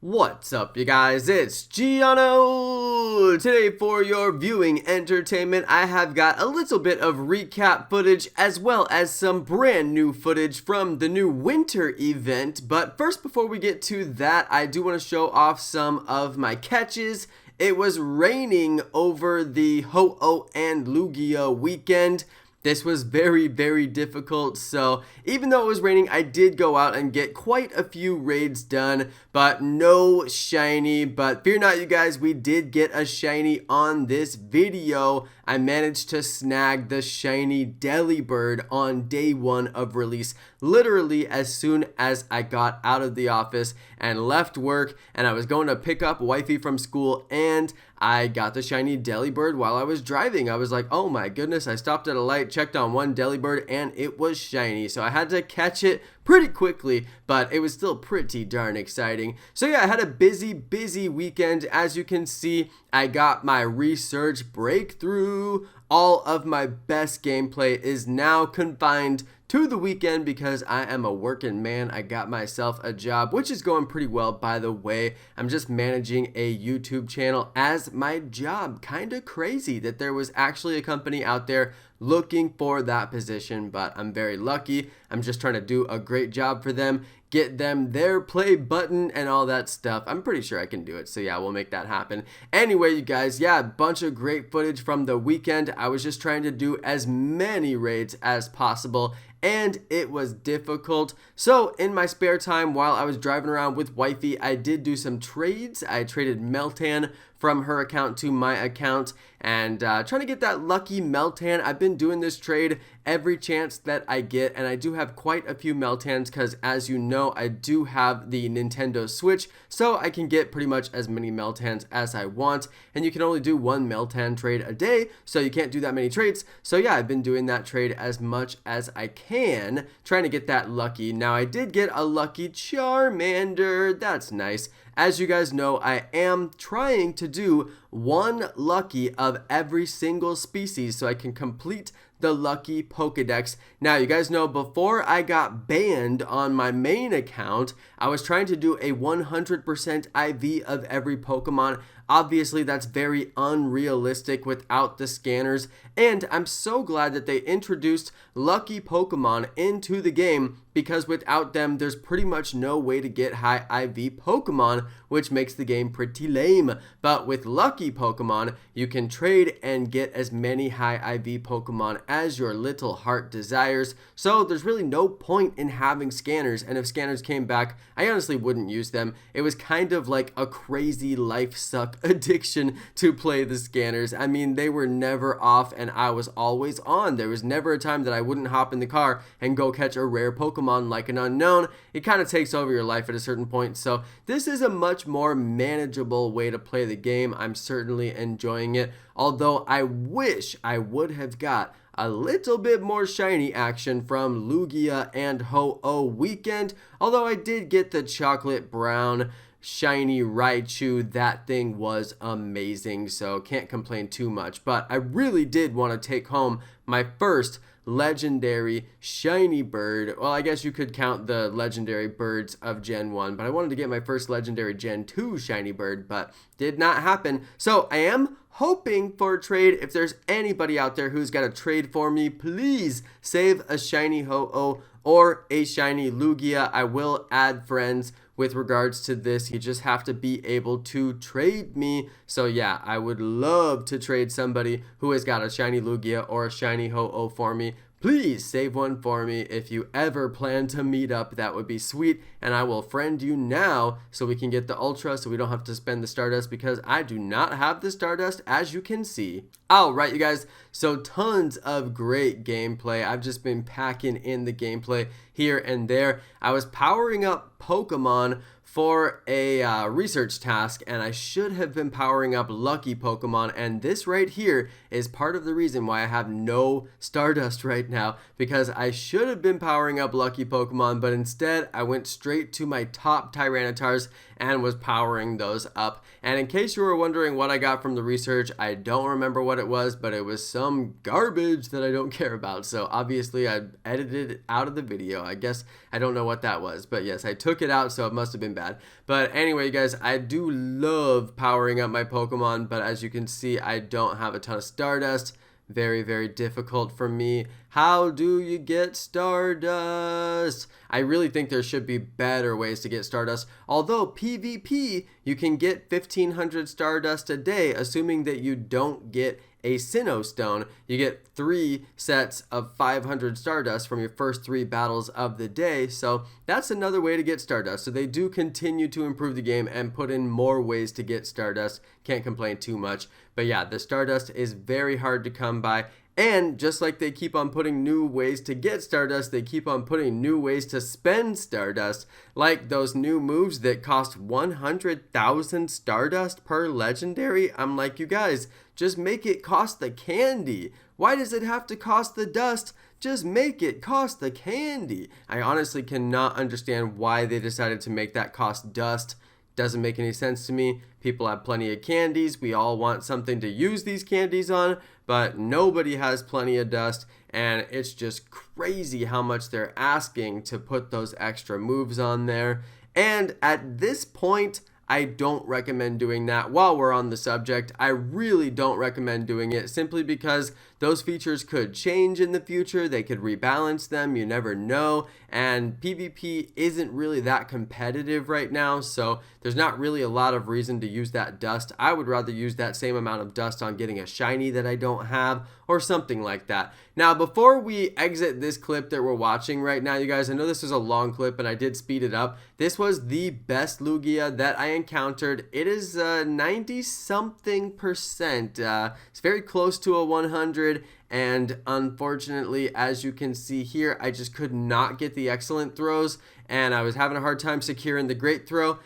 What's up, you guys? It's Jonno! Today, for your viewing entertainment, I have got a little bit of recap footage as well as some brand new footage from the new winter event. But first, before we get to that, I do want to show off some of my catches. It was raining over the Ho-Oh and Lugia weekend. This was very, very difficult, so even though it was raining, I did go out and get quite a few raids done, but no shiny. But fear not, you guys, we did get a shiny on this video. I managed to snag the shiny Delibird on day 1 of release, literally as soon as I got out of the office and left work, and I was going to pick up wifey from school, and I got the shiny Delibird while I was driving. I was like, oh my goodness, I stopped at a light, checked on one Delibird, and it was shiny. So I had to catch it pretty quickly, but it was still pretty darn exciting. So yeah, I had a busy weekend. As you can see, I got my research breakthrough. All of my best gameplay is now confined to the weekend because I am a working man. I got myself a job, which is going pretty well, by the way. I'm just managing a YouTube channel as my job. Kind of crazy that there was actually a company out there looking for that position, but I'm very lucky. I'm just trying to do a great job for them, get them their play button and all that stuff. I'm pretty sure I can do it, so yeah, we'll make that happen. Anyway, you guys, yeah, a bunch of great footage from the weekend. I was just trying to do as many raids as possible, and it was difficult. So in my spare time while I was driving around with wifey, I did do some trades. I traded Meltan from her account to my account, and trying to get that lucky Meltan. I've been doing this trade every chance that I get, and I do have quite a few Meltans because, as you know, I do have the Nintendo Switch, so I can get pretty much as many Meltans as I want, and you can only do one Meltan trade a day, so you can't do that many trades. So yeah, I've been doing that trade as much as I can, trying to get that lucky. Now, I did get a lucky Charmander. That's nice. As you guys know, I am trying to do one lucky of every single species so I can complete the lucky Pokedex. Now, you guys know before I got banned on my main account, I was trying to do a 100% IV of every Pokemon. Obviously, that's very unrealistic without the scanners, and I'm so glad that they introduced lucky Pokemon into the game, because without them, there's pretty much no way to get high IV Pokemon, which makes the game pretty lame. But with lucky Pokemon, you can trade and get as many high IV Pokemon as your little heart desires. So there's really no point in having scanners, and if scanners came back, I honestly wouldn't use them. It was kind of like a crazy life suck addiction to play the scanners. I mean, they were never off and I was always on. There was never a time that I wouldn't hop in the car and go catch a rare Pokemon like an unknown. It kind of takes over your life at a certain point. So this is a much more manageable way to play the game. I'm certainly enjoying it, although I wish I would have got a little bit more shiny action from Lugia and Ho-Oh weekend, although I did get the chocolate brown shiny Raichu. That thing was amazing, so can't complain too much. But I really did want to take home my first legendary shiny bird. Well, I guess you could count the legendary birds of Gen 1, but I wanted to get my first legendary Gen 2 shiny bird, but did not happen. So I am hoping for a trade. If there's anybody out there who's got a trade for me, please save a shiny Ho-Oh or a shiny Lugia. I will add friends with regards to this. You just have to be able to trade me. So yeah, I would love to trade somebody who has got a shiny Lugia or a shiny Ho-Oh for me. Please save one for me. If you ever plan to meet up, that would be sweet, and I will friend you now so we can get the Ultra, so we don't have to spend the Stardust, because I do not have the Stardust, as you can see. Alright, you guys, so tons of great gameplay. I've just been packing in the gameplay here and there. I was powering up Pokemon for a research task, and I should have been powering up lucky Pokemon, and this right here is part of the reason why I have no Stardust right now, because I should have been powering up lucky Pokemon, but instead I went straight to my top Tyrannitars and was powering those up. And in case you were wondering what I got from the research, I don't remember what it was, but it was some garbage that I don't care about. So obviously I edited it out of the video. I guess I don't know what that was, but yes, I took it out, so it must have been bad. But anyway, guys, I do love powering up my Pokemon, but as you can see, I don't have a ton of Stardust. Very, very difficult for me. How do you get Stardust? I really think there should be better ways to get Stardust. Although PvP, you can get 1,500 Stardust a day, assuming that you don't get a Sinnoh Stone. You get 3 sets of 500 Stardust from your first 3 battles of the day. So that's another way to get Stardust. So they do continue to improve the game and put in more ways to get Stardust. Can't complain too much. But yeah, the Stardust is very hard to come by. And just like they keep on putting new ways to get Stardust, they keep on putting new ways to spend Stardust, like those new moves that cost 100,000 Stardust per legendary. I'm like, you guys, just make it cost the candy. Why does it have to cost the dust? Just make it cost the candy. I honestly cannot understand why they decided to make that cost dust. Doesn't make any sense to me. People have plenty of candies. We all want something to use these candies on, but nobody has plenty of dust, and it's just crazy how much they're asking to put those extra moves on there. And at this point, I don't recommend doing that. While we're on the subject, I really don't recommend doing it, simply because those features could change in the future. They could rebalance them. You never know. And PvP isn't really that competitive right now, so there's not really a lot of reason to use that dust. I would rather use that same amount of dust on getting a shiny that I don't have, or something like that. Now, before we exit this clip that we're watching right now, you guys, I know this is a long clip and I did speed it up. This was the best Lugia that I encountered. It is 90-something%. It's very close to a 100. And unfortunately, as you can see here, I just could not get the excellent throws, and I was having a hard time securing the great throw,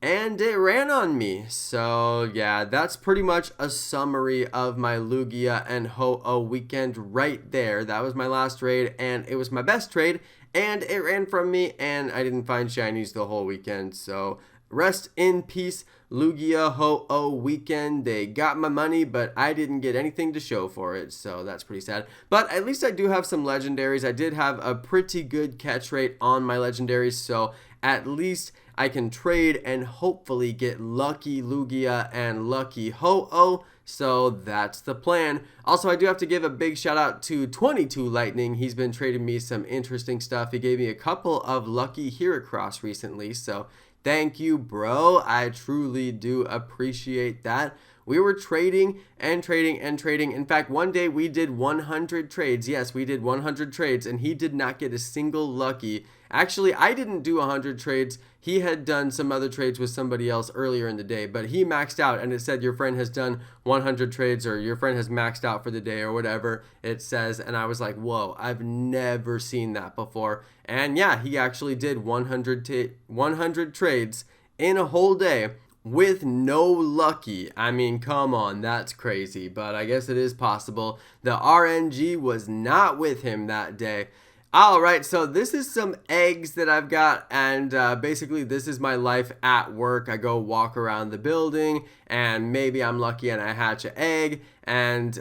and it ran on me. So yeah, that's pretty much a summary of my Lugia and Ho-Oh weekend right there. That was my last trade, and it was my best trade, and it ran from me, and I didn't find shinies the whole weekend. So rest in peace, Lugia Ho-Oh weekend. They got my money, but I didn't get anything to show for it, so that's pretty sad. But at least I do have some legendaries. I did have a pretty good catch rate on my legendaries, so at least I can trade and hopefully get lucky Lugia and lucky Ho-Oh. So that's the plan. Also, I do have to give a big shout out to 22 Lightning. He's been trading me some interesting stuff. He gave me a couple of lucky Heracross recently, so thank you, bro. I truly do appreciate that. We were trading and trading and trading. In fact, one day we did 100 trades. Yes, we did 100 trades, and he did not get a single lucky. Actually, I didn't do 100 trades. He had done some other trades with somebody else earlier in the day, but he maxed out, and it said your friend has done 100 trades, or your friend has maxed out for the day, or whatever it says. And I was like, whoa, I've never seen that before. And yeah, he actually did 100 trades in a whole day with no lucky. I mean, come on, that's crazy, but I guess it is possible. The RNG was not with him that day. Alright, so this is some eggs that I've got, and basically this is my life at work. I go walk around the building, and maybe I'm lucky and I hatch an egg, and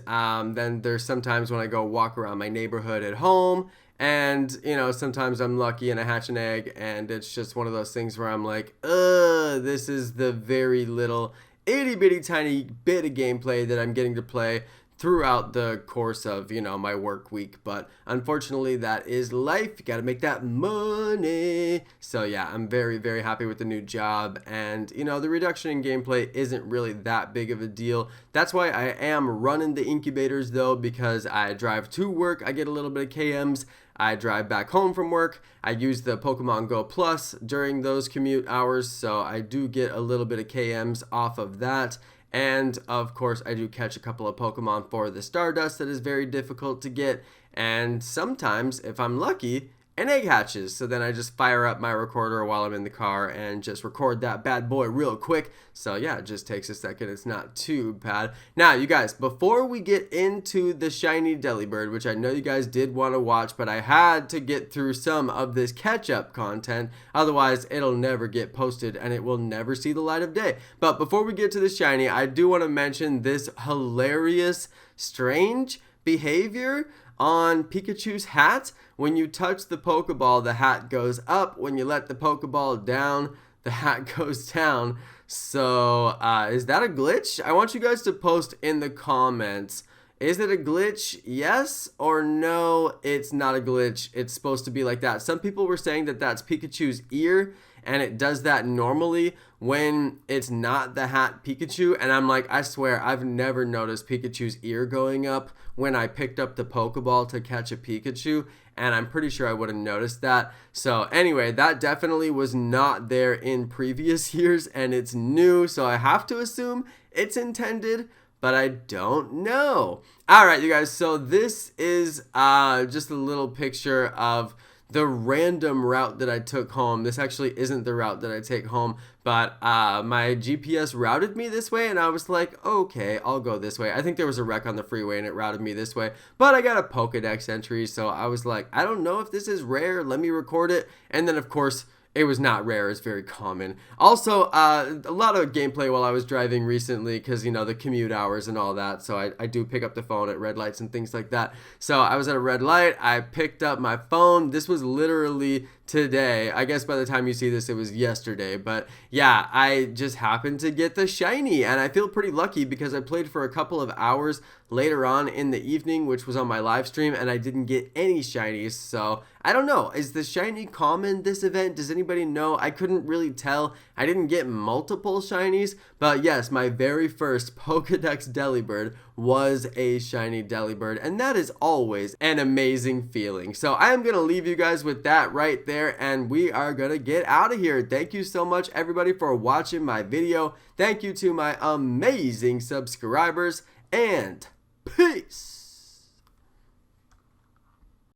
then there's sometimes when I go walk around my neighborhood at home, and you know, sometimes I'm lucky and I hatch an egg, and it's just one of those things where I'm like, this is the very little itty bitty tiny bit of gameplay that I'm getting to play throughout the course of, you know, my work week. But unfortunately, that is life. You got to make that money. So yeah, I'm very, very happy with the new job, and you know, the reduction in gameplay isn't really that big of a deal. That's why I am running the incubators though, because I drive to work, I get a little bit of KMs. I drive back home from work. I use the Pokemon Go Plus during those commute hours, so I do get a little bit of KMs off of that. And of course, I do catch a couple of Pokemon for the Stardust that is very difficult to get. And sometimes, if I'm lucky, an egg hatches. So then I just fire up my recorder while I'm in the car and just record that bad boy real quick. So yeah, it just takes a second. It's not too bad. Now, you guys, before we get into the shiny Delibird, which I know you guys did want to watch, but I had to get through some of this catch-up content. Otherwise, it'll never get posted and it will never see the light of day. But before we get to the shiny, I do want to mention this hilarious, strange behavior on Pikachu's hat. When you touch the Pokeball, the hat goes up. When you let the Pokeball down, the hat goes down. So, is that a glitch? I want you guys to post in the comments. Is it a glitch? Yes or no, it's not a glitch. It's supposed to be like that. Some people were saying that that's Pikachu's ear, and it does that normally when it's not the hat Pikachu. And I'm like, I swear, I've never noticed Pikachu's ear going up when I picked up the Pokeball to catch a Pikachu. And I'm pretty sure I would have noticed that. So anyway, that definitely was not there in previous years, and it's new. So I have to assume it's intended, but I don't know. All right, you guys. So this is just a little picture of the random route that I took home. This actually isn't the route that I take home, but my GPS routed me this way, and I was like, okay, I'll go this way. I think there was a wreck on the freeway and it routed me this way, but I got a Pokedex entry, so I was like, I don't know if this is rare, let me record it. And then of course, it was not rare, it's very common. Also, a lot of gameplay while I was driving recently because, you know, the commute hours and all that. So I do pick up the phone at red lights and things like that. So I was at a red light, I picked up my phone. This was literally today. I guess by the time you see this, it was yesterday. But yeah, I just happened to get the shiny, and I feel pretty lucky because I played for a couple of hours later on in the evening, which was on my live stream, and I didn't get any shinies. So I don't know, is the shiny common this event? Does anybody know? I couldn't really tell. I didn't get multiple shinies, but yes, my very first Pokedex Delibird was a shiny Delibird, and that is always an amazing feeling. So I am gonna leave you guys with that right there, and we are gonna get out of here. Thank you so much, everybody, for watching my video. Thank you to my amazing subscribers, and peace.